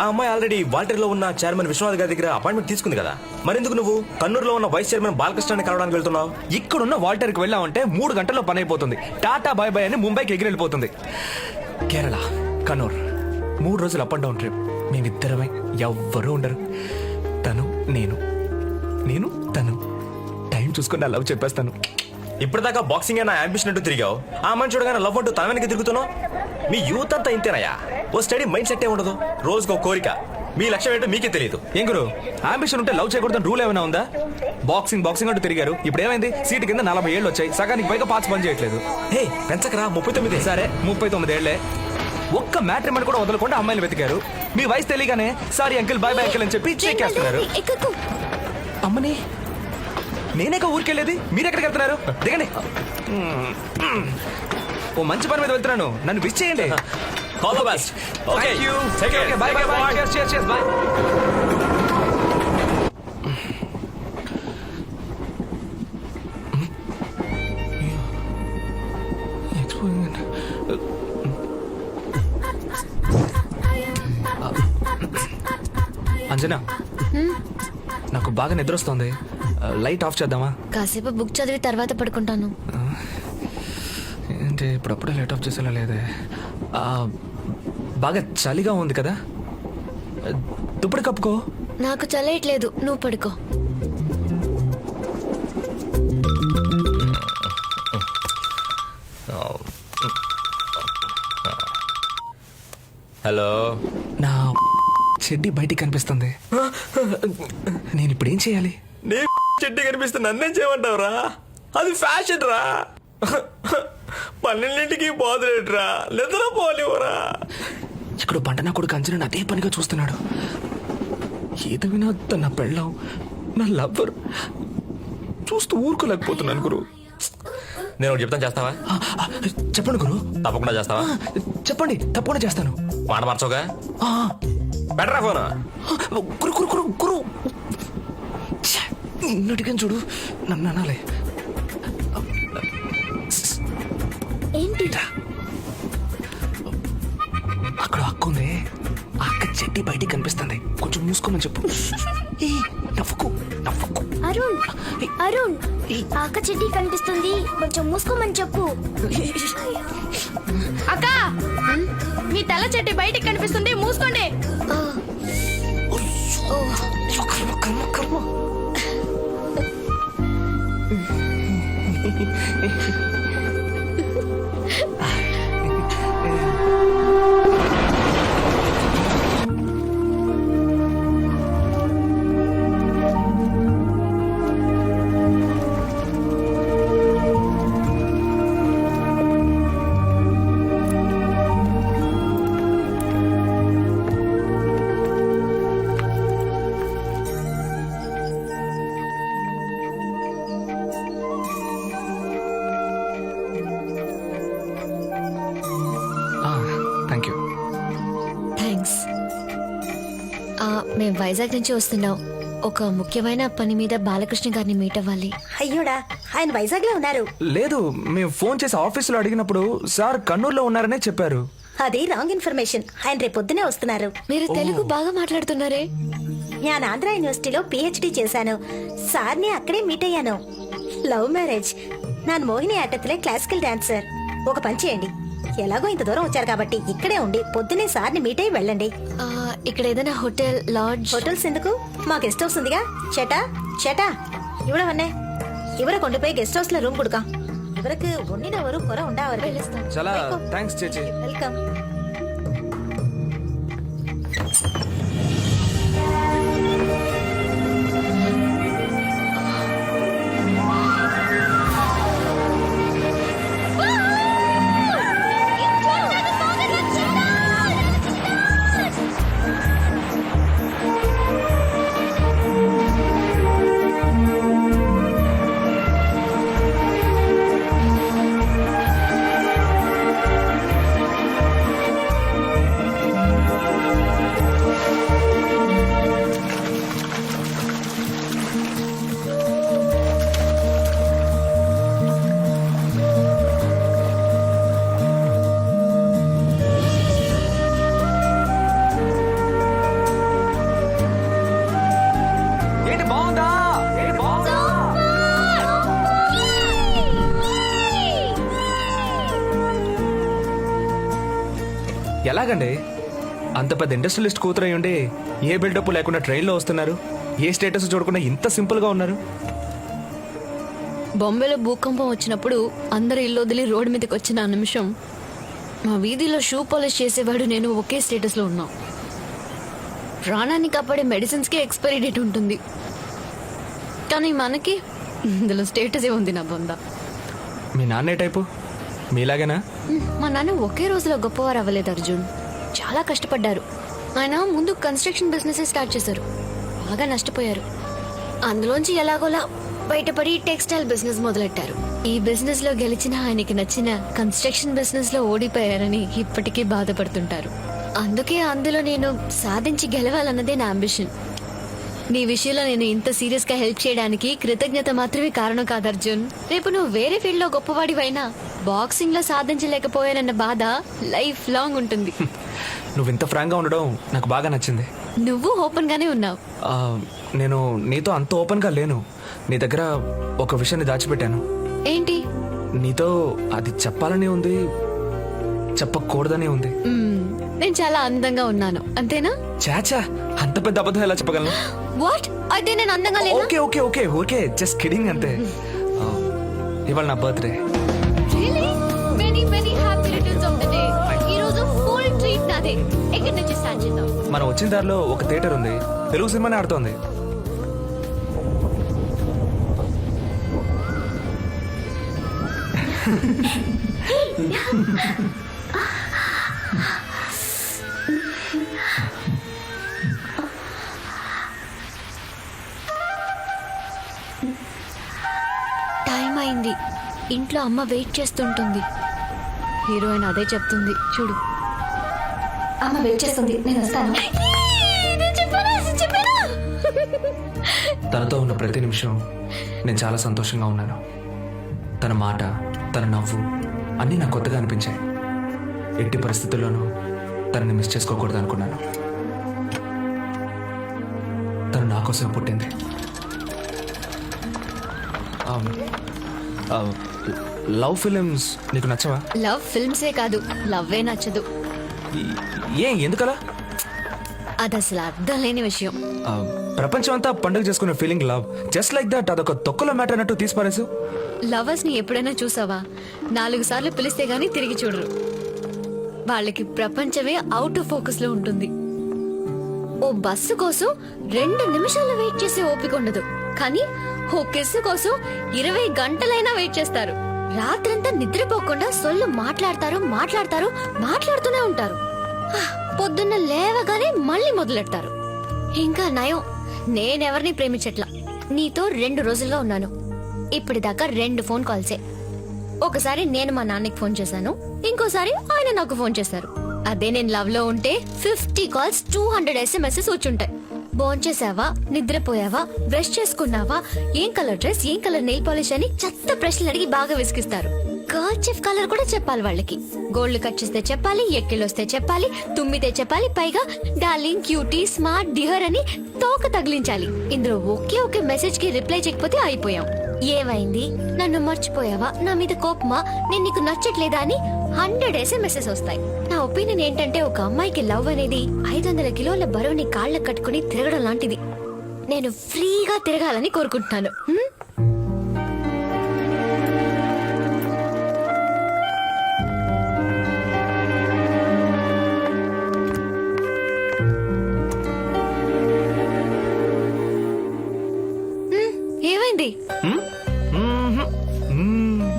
ఆ అమ్మాయి ఆల్రెడీ వాల్టర్లో ఉన్న చైర్మన్ విశ్వనాథ్ గారి దగ్గర అపాయింట్మెంట్ తీసుకుంది కదా, మరెందుకు నువ్వు కన్నూరులో ఉన్న వైస్ చైర్మన్ బాలకృష్ణని కలవడానికి వెళ్తున్నావు? ఇక్కడున్న వాల్టర్కి వెళ్ళామంటే 3 గంటల్లో పని అయిపోతుంది. టాటా బాయ్ బాయ్ అని ముంబైకి ఎగిరెళ్ళిపోతుంది. కేరళ, కన్నూర్ 3 రోజులు అప్ అండ్ డౌన్ ట్రిప్. మేమిద్దరమై ఎవ్వరూ ఉండరు. తను నేను తను. టైం చూసుకుని లవ్ చెప్పేస్తాను. ఇప్పటిదాకా బాక్సింగ్ నా అంబిషన్ అంటూ తిరిగావు. ఆ అమ్మాయిని చూడగానే లవ్ అంటూ తన వెనక్కి తిరుగుతున్నావు. మీ యూత్ అంతా ఇంతేనయ్యా. ఓ స్టడీ మైండ్ సెట్ ఏ ఉండదు. రోజుకో కోరిక. మీ లక్ష్యం ఏంటో మీకే తెలియదు. ఏం గురు, అంబిషన్ ఉంటే లవ్ చేయకూడదని రూల్ ఏమైనా ఉందా? బాక్సింగ్ అంటూ తిరిగారు. ఇప్పుడు ఏమైంది? సీటు కింద 40 ఏళ్ళు వచ్చాయి. సగానికి పైగా పార్ట్స్ పని చేయట్లేదు. హే పెంచకరా, 39. సరే 39 ఏళ్లే. ఒక్క మ్యాట్రిమోని కూడా వదలకుండా అమ్మాయిలు వెతికారు. మీ వయసు తెలియగానే sorry uncle, bye bye uncle అని చెప్పి చెక్కేస్తున్నారు. అమ్మని నేనేక ఊరికెళ్ళేది, మీరెక్కడికి వెళ్తున్నారు? దిగండి. ఓ మంచి పని మీద వెళ్తున్నాను, నన్ను విష్ చేయండి. All the best. Okay you take care. By by by. cheers by. Anjana, నాకు బాగా నిద్ర వస్తుంది. లైట్ ఆఫ్ చేద్దామా? కాసేపు బుక్ చదివి తర్వాత పడుకుంటాను. ఏంటి ఇప్పుడప్పుడే లైట్ ఆఫ్ చేసేలా లేదే? బాగా చలిగా ఉంది కదా, దుప్పటి కప్పుకో. నాకు చలేయట్లేదు, నువ్వు పడుకో. హలో. నా చెడ్డి బయటికి కనిపిస్తుంది. నేను ఇప్పుడు ఏం చేయాలి? నీ చెడ్డి కనిపిస్తే నన్నేం చేయమంటావురా? అది ఫ్యాషన్ రా. 12ంటికి పోదులేట్రా, నిద్ర పోలేవరా. ఇక్కడ పంటనా కొడుకు అంజనా అదే పనిగా చూస్తున్నాడు. ఏదో వినా నా పెళ్ళం, నా లవ్వర్ చూస్తూ ఊరుకోలేకపోతున్నాను గురు. నేను ఒకటి చెప్తాను, చేస్తావా? చెప్పండి గురు. తప్పకుండా చేస్తావా? చెప్పండి, తప్పకుండా చేస్తాను. మాట మార్చోగా. బెటరా ఫోన్. గురు గురు గురు గురు ఇన్నటికని చూడు, నన్ను అనాలే. ఏంటి? అక్కడ అక్క ఉంది. అక్క చెడ్డి బయటికి కనిపిస్తుంది. కొంచెం మూసుకోమని చెప్పు. నవ్వుకు నవ్వుకు. అరుణ్ అక్క చెడ్డి కనిపిస్తుంది, కొంచెం మూసుకోమని చెప్పు. అక్క, మీ తల చెట్టు బయటికి కనిపిస్తుంది, మూసుకోండి. Thank you. థ్యాంక్స్. మేము వైజాగ్ నుంచి వస్తున్నాం. ఒక ముఖ్యమైన పని మీద బాలకృష్ణ గారిని మీట్ అవ్వాలి. అయ్యోడా, ఆయన వైజాగ్ లో ఉన్నారు. లేదు, మేము ఫోన్ చేసి ఆఫీసులో అడిగినప్పుడు సార్ కన్నూరులో ఉన్నారనే చెప్పారు. అది రాంగ్ ఇన్ఫర్మేషన్. ఆయన రేపు పొద్దునే వస్తున్నారు. మీరు తెలుగు బాగా మాట్లాడుతున్నారే. నేను ఆంధ్ర యూనివర్సిటీలో PhD చేశాను. సార్ని అక్కడే మీట్ అయ్యాను. Love marriage. నాన్ మోహిని ఆటత్లే క్లాసికల్ డాన్సర్. ఒక పని చేయండి, ఎలాగో ఇంత దూరం వచ్చారు కాబట్టి ఇక్కడే ఉండి పొద్దునే సార్ని మీట్ అయ్యి వెళ్ళండి. ఇక్కడ ఏదైనా హోటల్, లాడ్జ్? హోటల్స్ ఎందుకు, మా గెస్ట్ హౌస్ ఉందిగా. ചേട്ടാ ഇവിടെ വന്നേ. ഇവരെ കൊണ്ടുപോയി ഗസ്റ്റ് ഹൗസിലെ റൂം കൊടുക്കാം. ഇവർക്ക് ഒന്നിനെ ഒരു കുറ ഉണ്ടാവരുത്. చాలా థ్యాంక్స్ చేచి. വെൽക്കം. ఎలాగండి? అంత పెద్ద ఇండస్ట్రియలిస్ట్ కూతురై ఉండి ఏ బిల్డప్ లేకుండా ట్రైన్లో వస్తున్నారు, ఏ స్టేటస్ చూడకుండా ఇంత సింపుల్గా ఉన్నారు. బాంబేలో భూకంపం వచ్చినప్పుడు అందరు ఇల్లు వదిలి రోడ్డు మీదకి వచ్చిన ఆ నిమిషం మా వీధిలో షూ పాలిష్ చేసేవాడు నేను ఒకే స్టేటస్లో ఉన్నాం. ప్రాణాన్ని కాపాడే మెడిసిన్స్కి ఎక్స్పైరీ డేట్ ఉంటుంది, కానీ మనకి ఇందులో స్టేటస్ ఏ ఉంది నా బొంద. మీ నాన్న ఏ టైపు? మీలాగేనా? మా నాన్న ఒకే రోజులో గొప్పవారు అవ్వలేదు అర్జున్, చాలా కష్టపడ్డారు. ఆయన ముందు కన్స్ట్రక్షన్ బిజినెస్ స్టార్ట్ చేశారు, బాగా నష్టపోయారు. అందులోంచి ఎలాగోలా బయటపడి టెక్స్టైల్ బిజినెస్ మొదలెట్టారు. ఈ బిజినెస్ లో గెలిచిన ఆయనకి నచ్చిన కన్స్ట్రక్షన్ బిజినెస్ లో ఓడిపోయారని ఇప్పటికీ బాధపడుతుంటారు. అందుకే అందులో నేను సాధించి గెలవాలన్నదే నా అంబిషన్. నీ విషయంలో నేను ఇంత సీరియస్ గా హెల్ప్ చేయడానికి కృతజ్ఞత మాత్రమే కారణం కాదు అర్జున్. రేపు నువ్వు వేరే ఫీల్డ్ లో గొప్పవాడివైనా బాక్సింగ్ లో సాధించలేకపోయానన్న బాధ లైఫ్ లాంగ్ ఉంటుంది. నువ్వు ఇంత ఫ్రాంక్గా ఉండడం నాకు బాగా నచ్చింది. నువ్వు ఓపెన్ గానే ఉన్నావు. నేను నీతో అంత ఓపెన్గా లేను. నీ దగ్గర ఒక విషయాన్ని దాచిపెట్టాను. ఏంటి? నీతో అది చెప్పాలని ఉంది, చెప్పకూడదనే ఉంది. నేను చాలా అందంగా ఉన్నాను అంతేనా? చాచా, అంత పెద్ద అబద్ధం ఎలా చెప్పగలను? వాట్? అయితే నేను అందంగా లేనా? Okay okay okay okay, just kidding అంతే. ఇవాళ నా birthday. Really? Many, many happy returns of the day. ఈ రోజు full treat నాదే. ఎక్కడి నుంచి స్టార్ట్ చేద్దాం? మనం వచ్చిన దారిలో ఒక థియేటర్ ఉంది, తెలుగు సినిమానే ఆడుతోంది. టైం అయింది, ఇంట్లో అమ్మ వెయిట్ చేస్తుంటుంది. హీరోయిన్ అదే చెప్తుంది చూడు. అమ్మ వెయిట్ చేస్తుంది, నేను వస్తాను. తనతో ఉన్న ప్రతి నిమిషం నేను చాలా సంతోషంగా ఉన్నాను. తన మాట, తన నవ్వు అన్నీ నాకు కొత్తగా అనిపించాయి. ఎట్టి పరిస్థితుల్లోనూ తనని మిస్ చేసుకోకూడదు అనుకున్నాను. తను నా కోసం పుట్టింది. లవ్ ఫిలిమ్స్ నీకు నచ్చవా? లవ్ ఫిల్మ్సే కాదు, లవ్వే నచ్చదు. ఎందుకలా? అది అసలు అర్థం లేని విషయం. ప్రపంచం అంతా పండుగ చేసుకునే feeling love, just like that. అదొక తొక్కలో మ్యాటర్ అన్నట్టు తీసిపారేసు. లవర్స్ ని ఎప్పుడైనా చూసావా? 4 సార్లు పిలిస్తే గానీ తిరిగి చూడరు. వాళ్ళకి ప్రపంచమే అవుట్ ఆఫ్ ఫోకస్ లో ఉంటుంది. ఓ బస్సు కోసం 2 నిమిషాలు వెయిట్ చేసే ఓపిక ఉండదు, కానీ ఓ కిస్సు కోసం 20 గంటలైనా వెయిట్ చేస్తారు. రాత్రంతా నిద్రపోకుండా సొల్లు మాట్లాడుతూనే ఉంటారు. పొద్దున్న లేవగానే మళ్ళీ మొదలెడతారు. ఇంకా నయం, నేనెవరిని ప్రేమించట్లా. నీతో 2 రోజులుగా ఉన్నాను, ఇప్పటిదాకా 2 ఫోన్ కాల్సే. ఒకసారి నేను మా నాన్నకి ఫోన్ చేశాను, ఇంకోసారి ఆయన నాకు ఫోన్ చేశారు. అదే నేను లవ్ లో ఉంటే 50 కాల్స్, 200 SMS వచ్చుంటాయి. భోంచేసావా, నిద్రపోయావా, బ్రష్ చేసుకున్నావా, ఏం కలర్ డ్రెస్, ఏం కలర్ నెయిల్ పాలిష్ అని చెత్త ప్రశ్నలు అడిగి బాగా విసిగిస్తారు. కర్చీఫ్ కలర్ కూడా చెప్పాలి వాళ్ళకి. గోల్డ్ కట్ చేస్తే చెప్పాలి, ఎక్కిళ్ళొస్తే చెప్పాలి, తుమ్మితే చెప్పాలి, పైగా డార్లింగ్, క్యూటీ, స్మార్ట్, డియర్ అని తోక తగిలించాలి. ఇందులో ఒకే మెసేజ్ కి రిప్లై చేయకపోతే అయిపోయాం. ఏమైంది, నన్ను మర్చిపోయావా, నా మీద కోపమా, నేను నీకు నచ్చట్లేదా అని 100 SMS వస్తాయి. నా ఒపీనియన్ ఏంటంటే, ఒక అమ్మాయికి లవ్ అనేది 500 కిలోల బరువుని కాళ్ళకు కట్టుకుని తిరగడం లాంటిది. నేను ఫ్రీగా తిరగాలని కోరుకుంటున్నాను. ఏమైంది?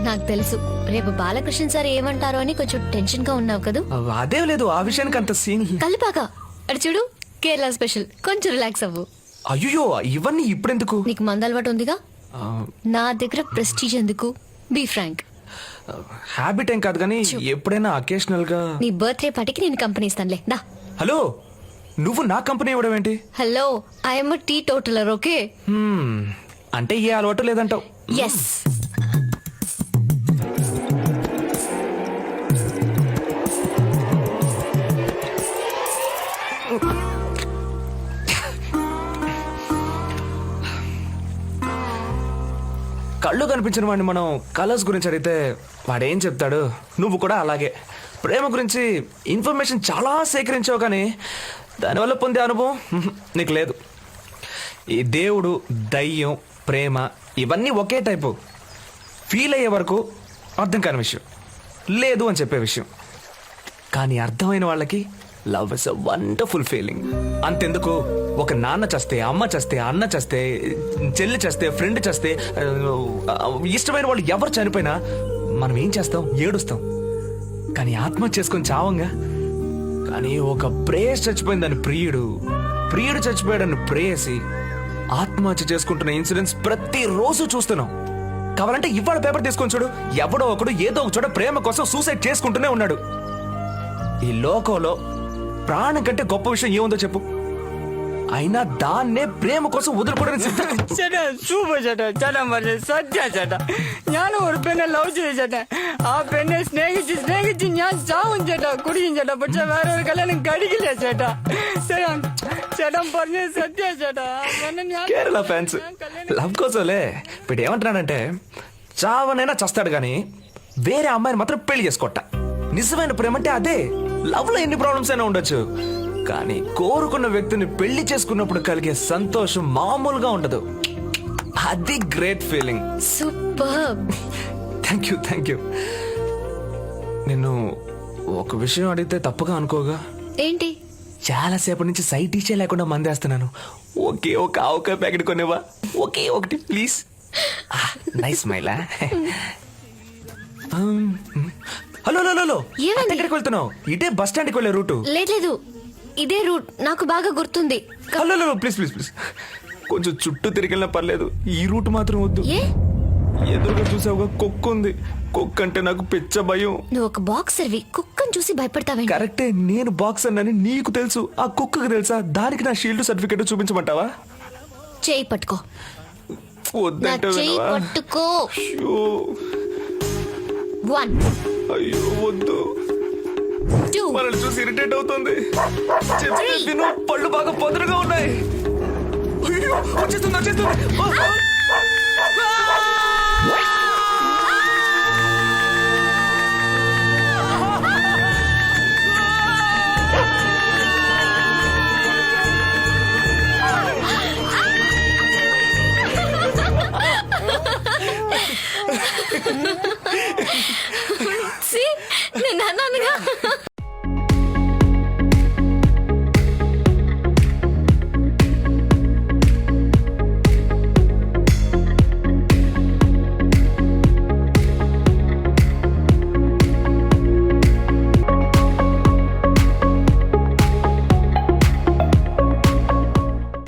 నాకు తెలుసు, రేపు బాలకృష్ణ సార్ ఏమంటారో అని కొంచెం టెన్షన్ గా ఉన్నావు కదా. అదే లేదు, ఆ విషయానికి అంత సీన్. కలిపాక అటు చూడు, కేరళ స్పెషల్, కొంచెం రిలాక్స్ అవ్వు. అయ్యో, ఇవన్నీ ఇప్పుడెందుకు? నీకు మందు అలవాటు ఉందిగా, నా దగ్గర ప్రెస్టీజ్ ఎందుకు? Be Frank. హ్యాబిట్ ఏం కాదు కానీ ఎప్పుడైనా అకేషనల్ గా. నీ బర్త్డే పార్టీకి నేను కంపెనీ ఇస్తానులే, దా. హలో, నువ్వు నా కంపెనీ ఇవ్వడం ఏంటి? Hello, I'm teetotaller, okay? అంటే ఏ అలవాటు లేదంటావు? ఎస్. కళ్ళు కనిపించిన వాడిని మనం కలర్స్ గురించి అడిగితే వాడేం చెప్తాడు? నువ్వు కూడా అలాగే ప్రేమ గురించి ఇన్ఫర్మేషన్ చాలా సేకరించావు కానీ దానివల్ల పొందే అనుభవం నీకు లేదు. ఈ దేవుడు, దయ్యం, ప్రేమ ఇవన్నీ ఒకే టైపు. ఫీల్ అయ్యే వరకు అర్థం కాని విషయం, లేదు అని చెప్పే విషయం. కానీ అర్థమైన వాళ్ళకి love is a wonderful feeling. అంతెందుకు, ఒక నాన్న చేస్తే, అమ్మ చేస్తే, అన్న చేస్తే, చెల్లి చేస్తే, ఫ్రెండ్ చేస్తే, ఇష్టమైన వాళ్ళు ఎవరు చనిపోయినా మనం ఏం చేస్తాం? ఏడుస్తాం. కానీ ఆత్మహత్య చేసుకొని చావంగా. కానీ ఒక ప్రేయస్ చచ్చిపోయిందని ప్రియుడు చచ్చిపోయాడని ప్రేయసి ఆత్మహత్య చేసుకుంటున్న ఇన్సిడెంట్స్ ప్రతిరోజు చూస్తున్నాం. కావాలంటే ఇవాళ పేపర్ తీసుకొని చూడు, ఎవడో ఒకడు ఏదో ఒక చోట ప్రేమ కోసం సూసైడ్ చేసుకుంటూనే ఉన్నాడు. ఈ లోకంలో ప్రాణం కంటే గొప్ప విషయం ఏముందో చెప్పు? అయినా దాన్నే ప్రేమ కోసం వదులుకోవడానికి ചേട്ടാ സൂപ്പർ ചേട്ടാ. ചേട്ടാ പറഞ്ഞ സത്യ ചേട്ടാ. ഞാൻ ഒരു പെണ്ണെ ലവ് ചെയ്തു ചേട്ടാ. ആ പെണ്ണെ സ്നേഹിച്ച് ഞാൻ ചാവും ചേട്ടാ, കുടിക്കും ചേട്ടാ. പക്ഷെ വേറെ ഒരു കല്യാണം കഴിക്കില്ല ചേട്ടാ. ചേട്ടൻ പറഞ്ഞ సత్య ചേട്ടാ. కేరళ ఫ్యాన్స్ లవ్ కోసంలే ఇప్పుడు ఏమంటున్నాడంటే చావనైనా చస్తాడు గాని వేరే అమ్మాయిని మాత్రం పెళ్లి చేసుకోట. నిజమైన ప్రేమ అంటే అదే. లవ్ లో ఎన్ని ప్రాబ్లమ్స్ అయినా ఉండొచ్చు, కానీ కోరుకున్న వ్యక్తిని పెళ్లి చేసుకున్నప్పుడు కలిగే సంతోషం మామూలుగా ఉండదు. అది great feeling. Super. Thank you. నిన్ను ఒక విషయం అడిగితే తప్పుగా అనుకోగా? ఏంటి? చాలా సేపటి నుంచి సైట్ ఇచ్చే లేకుండా మందేస్తున్నాను. ఒకే ఒక ఆవకాయ ప్యాకెట్ కొనేవా? ఒకే ఒకటి ప్లీజ్. నైస్ స్మైలా. హలో ఏమైంది? ఎక్కడికి వెళ్తున్నావు? ఇటే బస్ స్టాండ్కి వెళ్ళే రూటు. లేదు, ఇదే రూట్ నాకు బాగా గుర్తుంది. హలో ప్లీజ్ కొంచెం చుట్టూ తిరిగినా పర్లేదు, ఈ రూట్ మాత్రం వద్దు. ఏ? ఎదురుగా చూసావుగా కుక్క ఉంది. కుక్క అంటే నాకు పిచ్చ భయం. నువ్వు ఒక బాక్సర్వి, కుక్కను చూసి భయపడతావేంటి? కరెక్టే, నేను బాక్సర్ అని నీకు తెలుసు, ఆ కుక్కకు తెలుసా? దానికి నా షీల్డ్ సర్టిఫికెట్ చూపించమంటావా? చేయి పట్టుకో. నా వద్దంటే చేయి వినవా? పట్టుకో. అయ్యో 1 అయ్యో వద్దు, 2 మనల్ని చూసి ఇరిటేట్ అవుతుంది. చెప్తే విను, పళ్ళు బాగా పొదరుగా ఉన్నాయి. అయ్యో, వచ్చేస్తుంది.